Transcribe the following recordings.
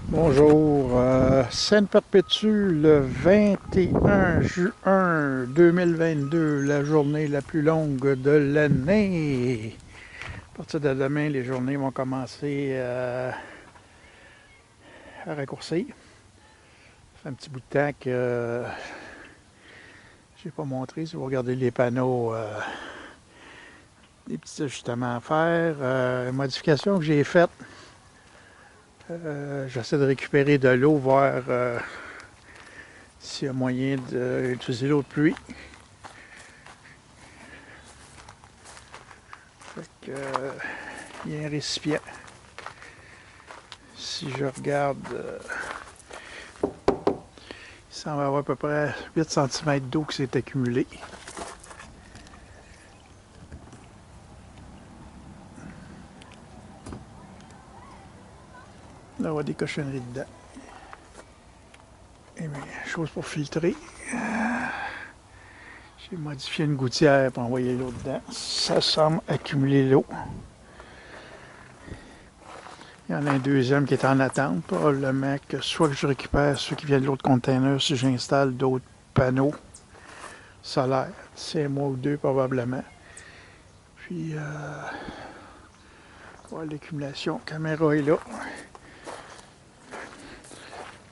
Bonjour, Sainte-Perpétue le 21 juin 2022, la journée la plus longue de l'année. À partir de demain, les journées vont commencer à raccourcir. Ça fait un petit bout de temps que je n'ai pas montré. Si vous regardez les panneaux, des petits ajustements à faire. Modifications que j'ai faites. J'essaie de récupérer de l'eau, voir s'il y a moyen d'utiliser l'eau de pluie. Fait que, il y a un récipient. Si je regarde, il semble avoir à peu près 8 cm d'eau qui s'est accumulée. Là, on va des cochonneries dedans. Et mes choses pour filtrer. J'ai modifié une gouttière pour envoyer l'eau dedans. Ça semble accumuler l'eau. Il y en a un deuxième qui est en attente. Probablement que soit que je récupère ceux qui viennent de l'autre container si j'installe d'autres panneaux solaires. C'est un mois ou deux probablement. Puis, voilà l'accumulation. La caméra est là.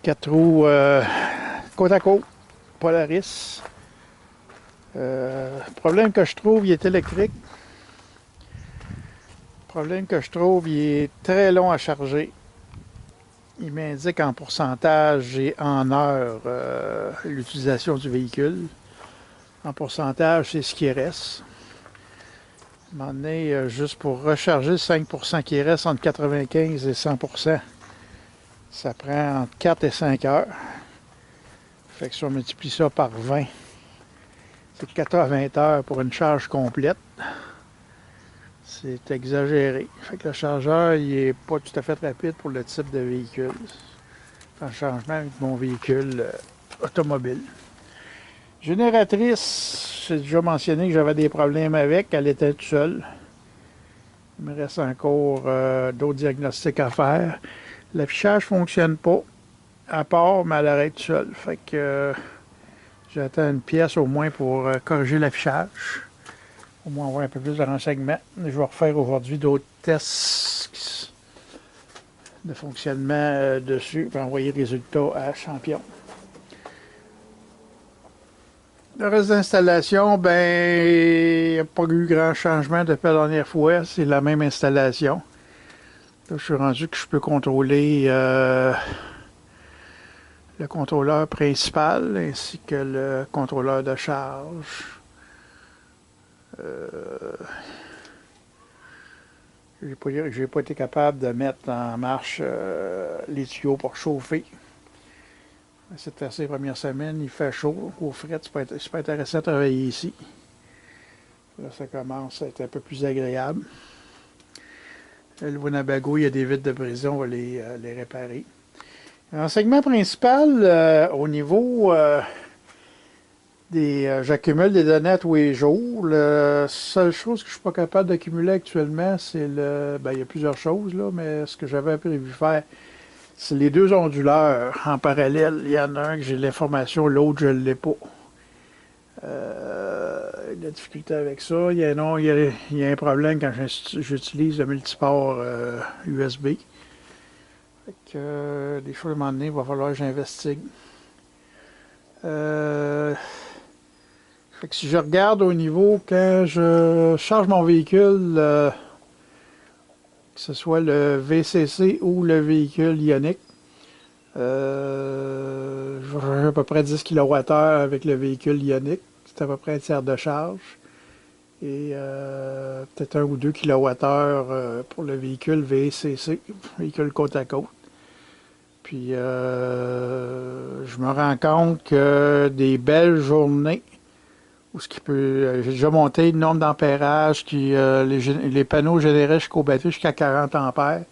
4 roues côte à côte. Polaris. Problème que je trouve, il est électrique. Problème que je trouve, il est très long à charger. Il m'indique en pourcentage et en heure l'utilisation du véhicule. En pourcentage, c'est ce qui reste. À un moment donné, juste pour recharger le 5% qui reste entre 95 et 100%, ça prend entre 4 et 5 heures. Fait que si on multiplie ça par 20, c'est 80 heures pour une charge complète. C'est exagéré. Fait que le chargeur, il n'est pas tout à fait rapide pour le type de véhicule. C'est un changement avec mon véhicule automobile. Génératrice, j'ai déjà mentionné que j'avais des problèmes avec. Elle était toute seule. Il me reste encore d'autres diagnostics à faire. L'affichage ne fonctionne pas, à part, mais elle arrête toute seule. Fait que j'attends une pièce au moins pour corriger l'affichage. Au moins avoir un peu plus de renseignements. Je vais refaire aujourd'hui d'autres tests de fonctionnement dessus pour envoyer les résultats à Champion. Le reste d'installation, ben, il n'y a pas eu grand changement depuis la dernière fois. C'est la même installation. Là, je suis rendu que je peux contrôler le contrôleur principal ainsi que le contrôleur de charge. J'ai pas été capable de mettre en marche les tuyaux pour chauffer. Cette faire ces premières semaines, il fait chaud. Au fret, c'est pas intéressant de travailler ici. Là, ça commence à être un peu plus agréable. Le Winnebago, il y a des vitres de brisure, on va les réparer. L'enseignement principal, au niveau j'accumule des données à tous les jours. La seule chose que je ne suis pas capable d'accumuler actuellement, c'est il y a plusieurs choses, là, mais ce que j'avais prévu faire, c'est les deux onduleurs en parallèle. Il y en a un que j'ai l'information, l'autre, je ne l'ai pas. La difficulté avec ça, il y a un problème quand j'utilise le multiport USB. Fait que, des fois, à un moment donné, il va falloir que j'investigue. Fait que si je regarde au niveau, quand je charge mon véhicule, que ce soit le VCC ou le véhicule ionique, j'ai à peu près 10 kWh avec le véhicule ionique. C'est à peu près un tiers de charge. Et peut-être 1 ou 2 kWh pour le véhicule VCC, véhicule côte à côte. Puis je me rends compte que des belles journées où j'ai déjà monté le nombre d'ampérages qui les panneaux généraient jusqu'au batterie jusqu'à 40 ampères.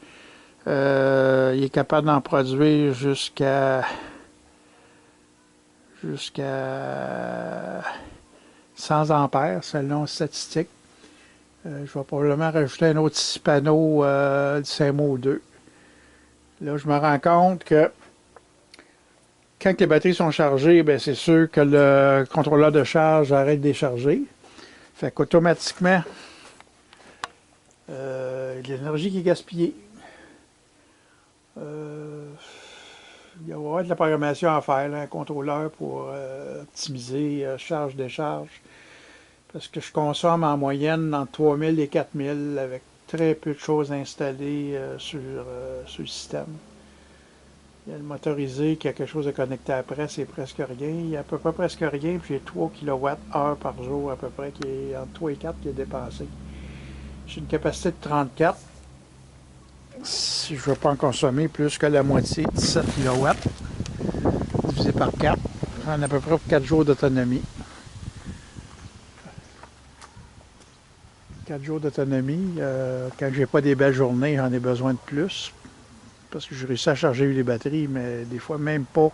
Il est capable d'en produire jusqu'à 100 ampères selon statistique. Je vais probablement rajouter un autre 6 panneaux d'ici un mois ou deux. Là, je me rends compte que quand les batteries sont chargées, ben, c'est sûr que le contrôleur de charge arrête de décharger. Fait qu'automatiquement, il y a de l'énergie qui est gaspillée. Il va y avoir de la programmation à faire, là, un contrôleur pour optimiser charge-décharge. Parce que je consomme en moyenne entre 3000 et 4000 avec très peu de choses installées sur le système. Il y a le motorisé qui a quelque chose de connecté après, c'est presque rien. Il y a à peu près presque rien, puis j'ai 3 kWh par jour à peu près, qui est entre 3 et 4 qui est dépassé. J'ai une capacité de 34. Si je ne veux pas en consommer plus que la moitié, 17 kW, divisé par 4, j'en ai à peu près pour 4 jours d'autonomie. 4 jours d'autonomie. Quand j'ai pas des belles journées, j'en ai besoin de plus. Parce que j'ai réussi à charger les batteries, mais des fois même pas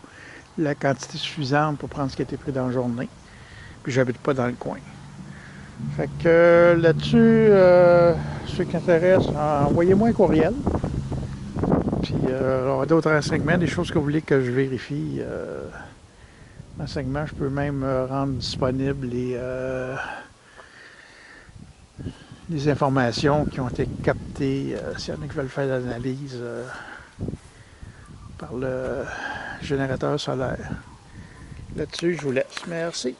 la quantité suffisante pour prendre ce qui a été pris dans la journée. Puis j'habite pas dans le coin. Fait que là-dessus, ceux qui s'intéressent, envoyez-moi un courriel. Puis on a d'autres renseignements, des choses que vous voulez que je vérifie. Renseignements, je peux même rendre disponibles les informations qui ont été captées, s'il y en a qui veulent faire l'analyse par le générateur solaire. Là-dessus, je vous laisse. Merci.